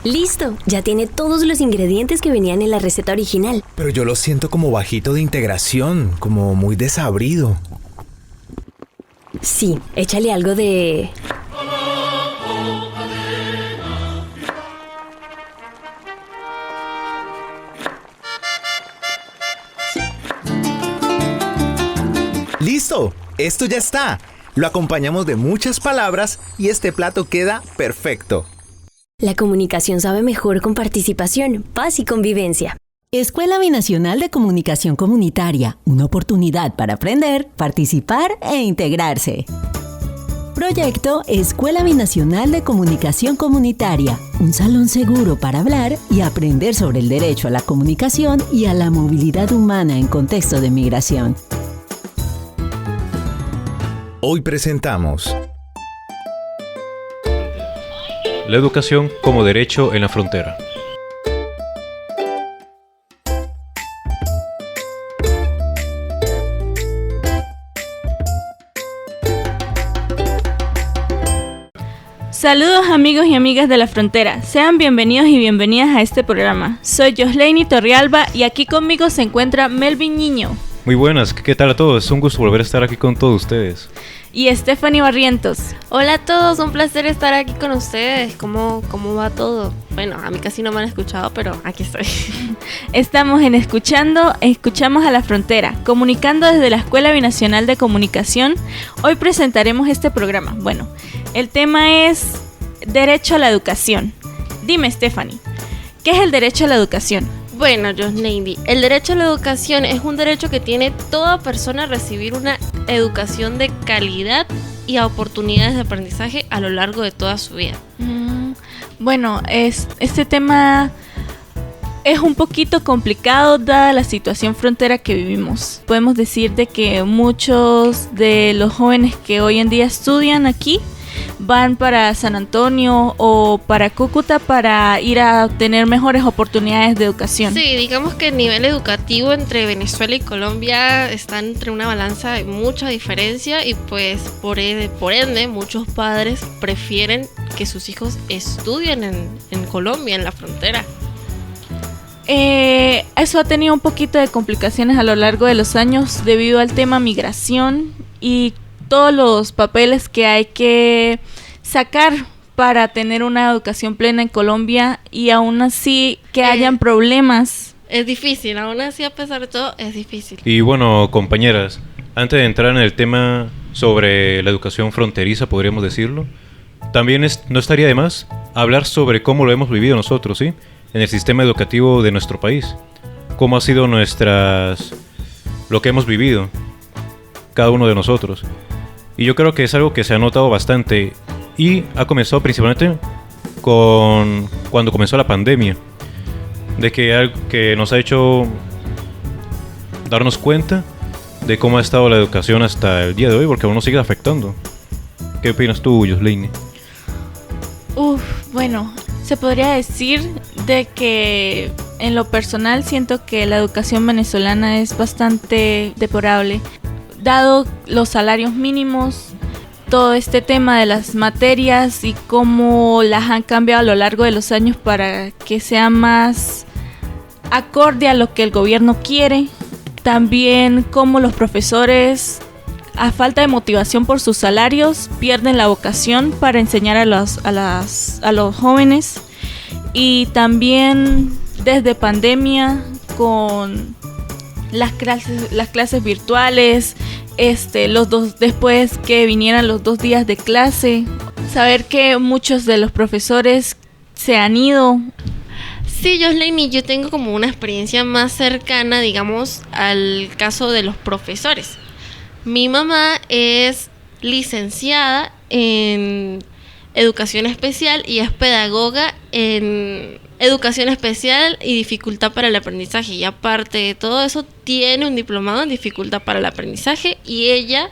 ¡Listo! Ya tiene todos los ingredientes que venían en la receta original. Pero yo lo siento como bajito de integración, como muy desabrido. Sí, échale algo de... ¡Listo! Esto ya está. Lo acompañamos de muchas palabras y este plato queda perfecto. La comunicación sabe mejor con participación, paz y convivencia. Escuela Binacional de Comunicación Comunitaria, una oportunidad para aprender, participar e integrarse. Proyecto Escuela Binacional de Comunicación Comunitaria, un salón seguro para hablar y aprender sobre el derecho a la comunicación y a la movilidad humana en contexto de migración. Hoy presentamos la educación como derecho en la frontera. Saludos amigos y amigas de la frontera, sean bienvenidos y bienvenidas a este programa. Soy Yoslaini Torrialba y aquí conmigo se encuentra Melvin Niño. Muy buenas, ¿qué tal a todos? Es un gusto volver a estar aquí con todos ustedes. Y Stephanie Barrientos. Hola a todos, un placer estar aquí con ustedes. ¿Cómo va todo? Bueno, a mí casi no me han escuchado, pero aquí estoy. Estamos en Escuchamos a la Frontera, comunicando desde la Escuela Binacional de Comunicación. Hoy presentaremos este programa. Bueno, el tema es Derecho a la Educación. Dime, Stephanie, ¿qué es el derecho a la educación? Bueno, Yoslaini, el derecho a la educación es un derecho que tiene toda persona a recibir una educación de calidad y a oportunidades de aprendizaje a lo largo de toda su vida. Bueno, este tema es un poquito complicado dada la situación frontera que vivimos. Podemos decir de que muchos de los jóvenes que hoy en día estudian aquí van para San Antonio o para Cúcuta para ir a obtener mejores oportunidades de educación. Sí, digamos que el nivel educativo entre Venezuela y Colombia está entre una balanza de mucha diferencia y pues por ende muchos padres prefieren que sus hijos estudien en Colombia, en la frontera. Eso ha tenido un poquito de complicaciones a lo largo de los años debido al tema migración y todos los papeles que hay que sacar para tener una educación plena en Colombia y aún así que hayan problemas. Es difícil, aún así a pesar de todo es difícil. Y bueno, compañeras, antes de entrar en el tema sobre la educación fronteriza, podríamos decirlo, también no estaría de más hablar sobre cómo lo hemos vivido nosotros, ¿sí? En el sistema educativo de nuestro país. Cómo ha sido lo que hemos vivido, cada uno de nosotros. Y yo creo que es algo que se ha notado bastante y ha comenzado principalmente cuando comenzó la pandemia, de que algo que nos ha hecho darnos cuenta de cómo ha estado la educación hasta el día de hoy, porque aún nos sigue afectando. ¿Qué opinas tú, Yoslaini? Bueno, se podría decir de que en lo personal siento que la educación venezolana es bastante deplorable. Dado los salarios mínimos, todo este tema de las materias y cómo las han cambiado a lo largo de los años para que sea más acorde a lo que el gobierno quiere. También cómo los profesores, a falta de motivación por sus salarios, pierden la vocación para enseñar a los jóvenes. Y también desde pandemia con las clases virtuales, después que vinieran los 2 días de clase, saber que muchos de los profesores se han ido. Sí, Yoslaini, yo tengo como una experiencia más cercana, digamos, al caso de los profesores. Mi mamá es licenciada en educación especial y es pedagoga en educación especial y dificultad para el aprendizaje, y aparte de todo eso tiene un diplomado en dificultad para el aprendizaje y ella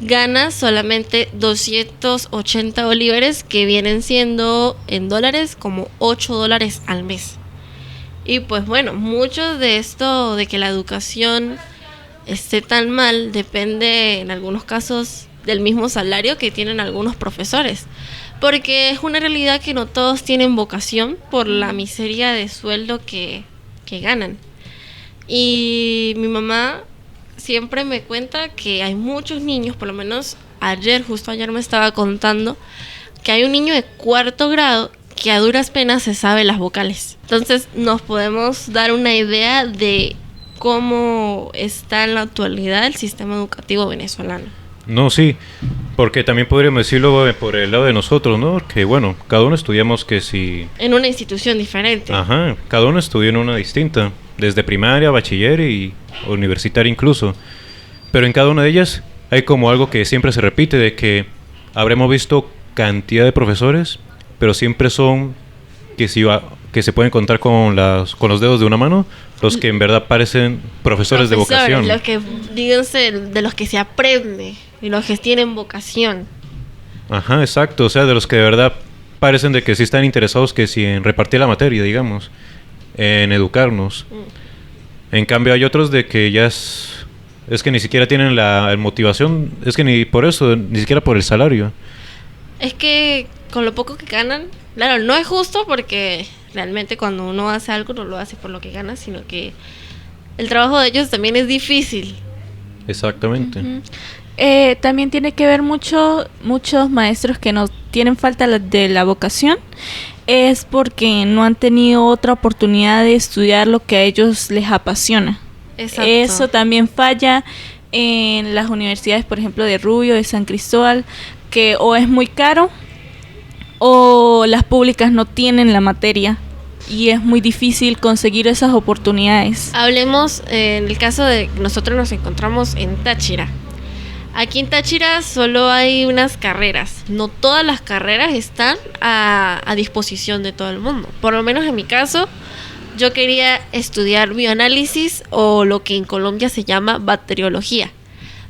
gana solamente 280 bolívares, que vienen siendo en dólares como $8 al mes. Y pues bueno, mucho de esto de que la educación esté tan mal depende en algunos casos del mismo salario que tienen algunos profesores. porque es una realidad que no todos tienen vocación por la miseria de sueldo que ganan. Y mi mamá siempre me cuenta que hay muchos niños, por lo menos justo ayer me estaba contando, que hay un niño de 4º grado que a duras penas se sabe las vocales. Entonces nos podemos dar una idea de cómo está en la actualidad el sistema educativo venezolano. No, sí, porque también podríamos decirlo por el lado de nosotros, ¿no? Que bueno, cada uno estudiamos que si... En una institución diferente. Ajá, cada uno estudió en una distinta, desde primaria, bachiller y universitaria incluso. Pero en cada una de ellas hay como algo que siempre se repite, de que habremos visto cantidad de profesores, pero siempre son que se pueden contar con los dedos de una mano, los que en verdad parecen profesores de vocación. Los que, díganse, de los que se aprende, y los que tienen vocación. Ajá, exacto, o sea, de los que de verdad parecen de que sí están interesados que sí en repartir la materia, digamos, en educarnos. En cambio hay otros de que ya es que ni siquiera tienen la motivación, es que ni por eso, ni siquiera por el salario. Es que con lo poco que ganan, claro, no es justo porque realmente cuando uno hace algo no lo hace por lo que gana, sino que el trabajo de ellos también es difícil. Exactamente. También tiene que ver muchos maestros que no tienen falta de la vocación, es porque no han tenido otra oportunidad de estudiar lo que a ellos les apasiona. Exacto. Eso también falla en las universidades, por ejemplo, de Rubio, de San Cristóbal, que o es muy caro o las públicas no tienen la materia y es muy difícil conseguir esas oportunidades. Hablemos en el caso de nosotros nos encontramos en Táchira. Aquí en Táchira solo hay unas carreras, no todas las carreras están a disposición de todo el mundo. Por lo menos en mi caso, yo quería estudiar bioanálisis o lo que en Colombia se llama bacteriología.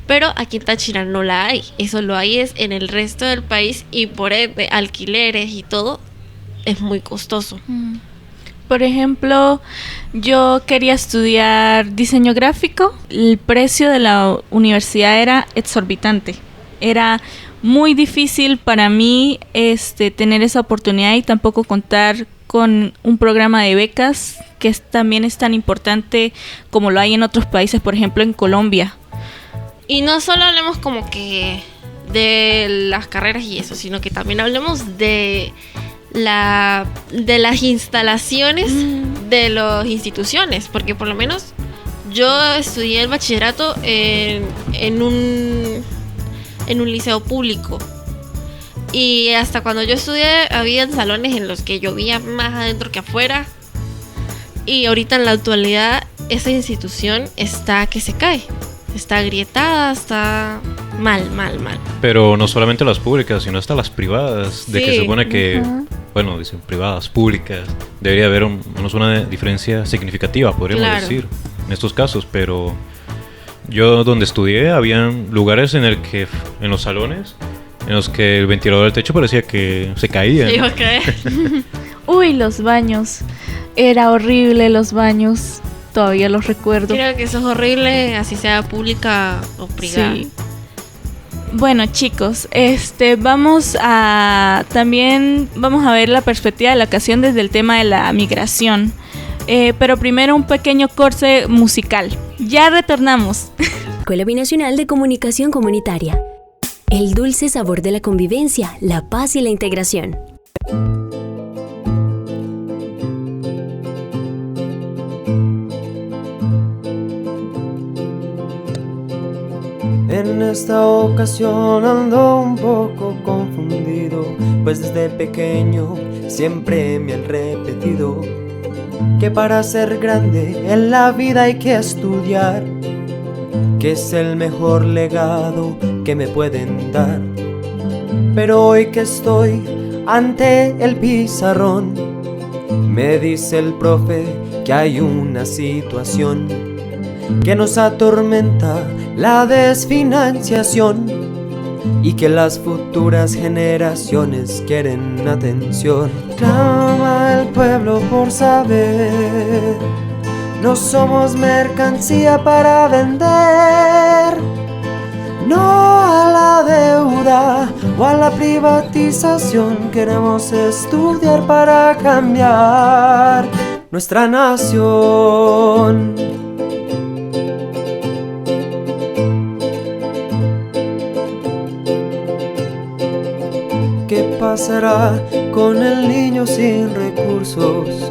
Pero aquí en Táchira no la hay, eso lo hay es en el resto del país y por ende alquileres y todo es muy costoso. Por ejemplo, yo quería estudiar diseño gráfico, el precio de la universidad era exorbitante, era muy difícil para mí tener esa oportunidad y tampoco contar con un programa de becas que también es tan importante como lo hay en otros países, por ejemplo en Colombia. Y no solo hablemos como que de las carreras y eso, sino que también hablemos de las instalaciones de las instituciones, porque por lo menos yo estudié el bachillerato en un liceo público y hasta cuando yo estudié había salones en los que llovía más adentro que afuera y ahorita en la actualidad esa institución está que se cae. Está agrietada, está mal. Pero no solamente las públicas, sino hasta las privadas. Sí. De que se supone que, bueno, dicen privadas, públicas. Debería haber una diferencia significativa, podríamos decir, en estos casos. Pero yo donde estudié, habían lugares en los salones, en los que el ventilador del techo parecía que se caía. Se iba a caer. Uy, los baños. Era horrible los baños. Todavía los recuerdo. Creo que eso es horrible, así sea pública o privada. Sí. Bueno, chicos, vamos a ver la perspectiva de la ocasión desde el tema de la migración. Pero primero un pequeño corte musical. Ya retornamos. Escuela Binacional de Comunicación Comunitaria. El dulce sabor de la convivencia, la paz y la integración. En esta ocasión ando un poco confundido, pues desde pequeño siempre me han repetido que para ser grande en la vida hay que estudiar, que es el mejor legado que me pueden dar. Pero hoy que estoy ante el pizarrón, me dice el profe que hay una situación que nos atormenta, la desfinanciación, y que las futuras generaciones quieren atención. Clama el pueblo por saber, no somos mercancía para vender, no a la deuda o a la privatización. Queremos estudiar para cambiar nuestra nación. ¿Qué pasará con el niño sin recursos?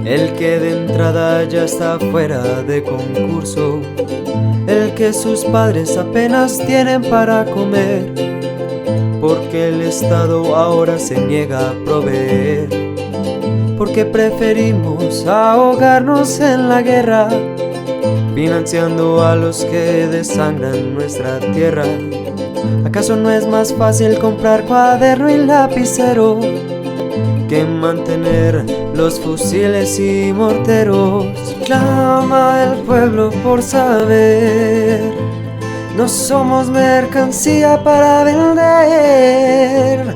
El que de entrada ya está fuera de concurso, el que sus padres apenas tienen para comer, porque el Estado ahora se niega a proveer, porque preferimos ahogarnos en la guerra, financiando a los que desangran nuestra tierra. ¿Acaso no es más fácil comprar cuaderno y lapicero que mantener los fusiles y morteros? Clama el pueblo por saber, no somos mercancía para vender.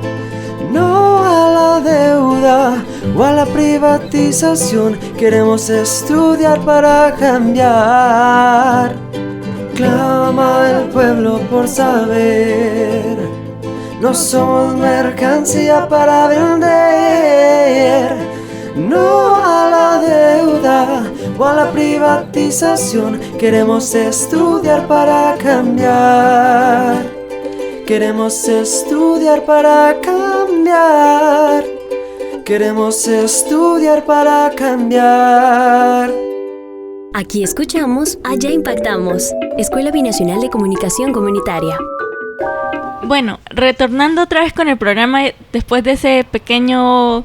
No a la deuda o a la privatización, queremos estudiar para cambiar. Clama el pueblo por saber, no somos mercancía para vender. No a la deuda o a la privatización, queremos estudiar para cambiar. Queremos estudiar para cambiar. Queremos estudiar para cambiar. Aquí escuchamos, allá impactamos. Escuela Binacional de Comunicación Comunitaria. Bueno, retornando otra vez con el programa después de ese pequeño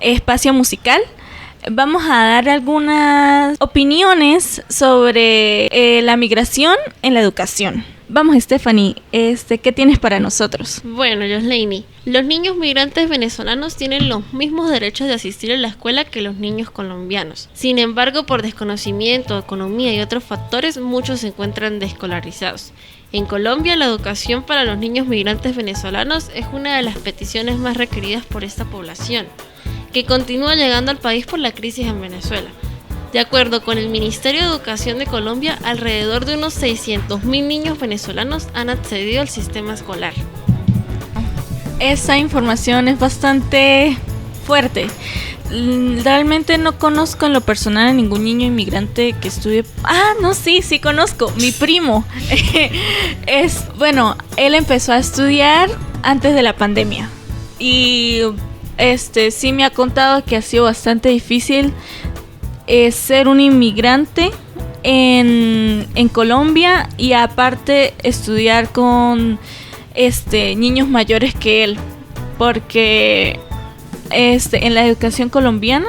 espacio musical, vamos a dar algunas opiniones sobre la migración en la educación. Vamos, Stephanie, ¿qué tienes para nosotros? Bueno, Yoslaini, los niños migrantes venezolanos tienen los mismos derechos de asistir a la escuela que los niños colombianos. Sin embargo, por desconocimiento, economía y otros factores, muchos se encuentran desescolarizados. En Colombia, la educación para los niños migrantes venezolanos es una de las peticiones más requeridas por esta población, que continúa llegando al país por la crisis en Venezuela. De acuerdo con el Ministerio de Educación de Colombia, alrededor de unos 600.000 niños venezolanos han accedido al sistema escolar. Esa información es bastante fuerte. Realmente no conozco en lo personal a ningún niño inmigrante que estudie... Sí conozco, mi primo. Él empezó a estudiar antes de la pandemia. Y sí me ha contado que ha sido bastante difícil ser un inmigrante en Colombia, y aparte estudiar con niños mayores que él, porque en la educación colombiana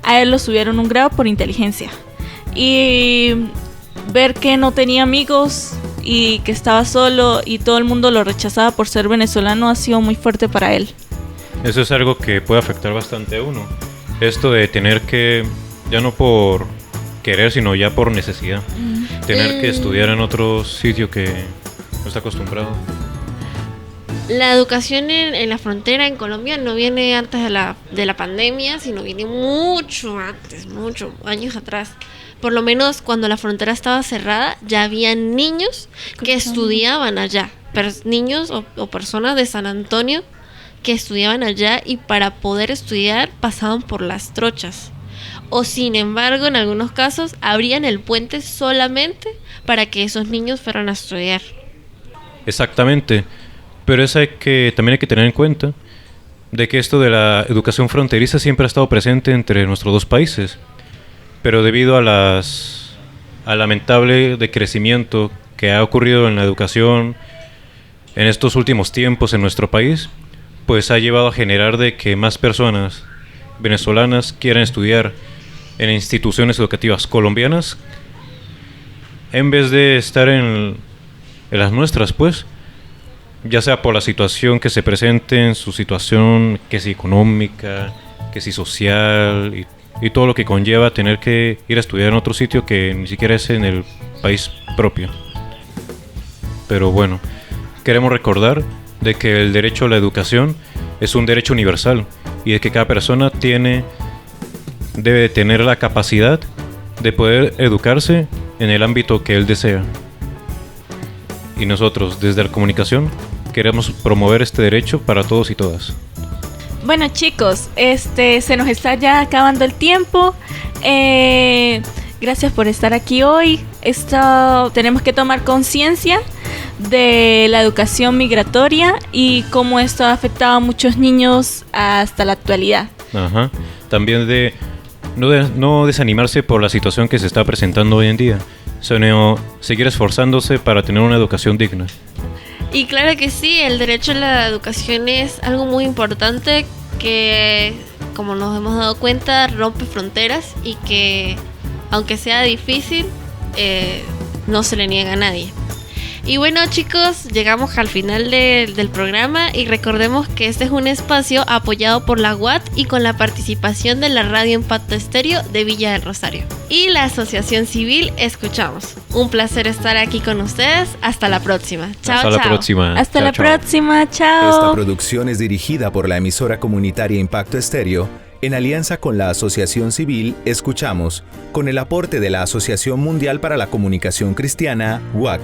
a él lo subieron un grado por inteligencia, y ver que no tenía amigos y que estaba solo y todo el mundo lo rechazaba por ser venezolano ha sido muy fuerte para él. Eso es algo que puede afectar bastante a uno, esto de tener que, ya no por querer, sino ya por necesidad, tener que estudiar en otro sitio que no está acostumbrado. La educación en la frontera en Colombia no viene antes de la pandemia, sino viene mucho antes, muchos años atrás. Por lo menos cuando la frontera estaba cerrada, ya había niños que estudiaban allá, niños o personas de San Antonio que estudiaban allá, y para poder estudiar pasaban por las trochas. O sin embargo, en algunos casos abrían el puente solamente para que esos niños fueran a estudiar. Exactamente, pero también hay que tener en cuenta de que esto de la educación fronteriza siempre ha estado presente entre nuestros dos países, pero debido al lamentable decrecimiento que ha ocurrido en la educación en estos últimos tiempos en nuestro país, pues ha llevado a generar de que más personas venezolanas quieran estudiar en instituciones educativas colombianas en vez de estar en las nuestras, pues, ya sea por la situación que se presente, en su situación que si económica, que si social y todo lo que conlleva tener que ir a estudiar en otro sitio que ni siquiera es en el país propio. Pero bueno, queremos recordar de que el derecho a la educación es un derecho universal y de que cada persona debe tener la capacidad de poder educarse en el ámbito que él desea. Y nosotros, desde la comunicación, queremos promover este derecho para todos y todas. Bueno, chicos, se nos está ya acabando el tiempo. Gracias por estar aquí hoy. Tenemos que tomar conciencia de la educación migratoria y cómo esto ha afectado a muchos niños hasta la actualidad. Ajá. También de no desanimarse por la situación que se está presentando hoy en día, sino seguir esforzándose para tener una educación digna. Y claro que sí, el derecho a la educación es algo muy importante que, como nos hemos dado cuenta, rompe fronteras y que, aunque sea difícil, no se le niega a nadie. Y bueno, chicos, llegamos al final del programa y recordemos que este es un espacio apoyado por la UAT y con la participación de la Radio Impacto Estéreo de Villa del Rosario y la Asociación Civil Escuchamos. Un placer estar aquí con ustedes. Hasta la próxima. Chao, Hasta la próxima. Hasta Chao, la chao. próxima. Chao. Esta producción es dirigida por la emisora comunitaria Impacto Estéreo en alianza con la Asociación Civil Escuchamos, con el aporte de la Asociación Mundial para la Comunicación Cristiana, UAC.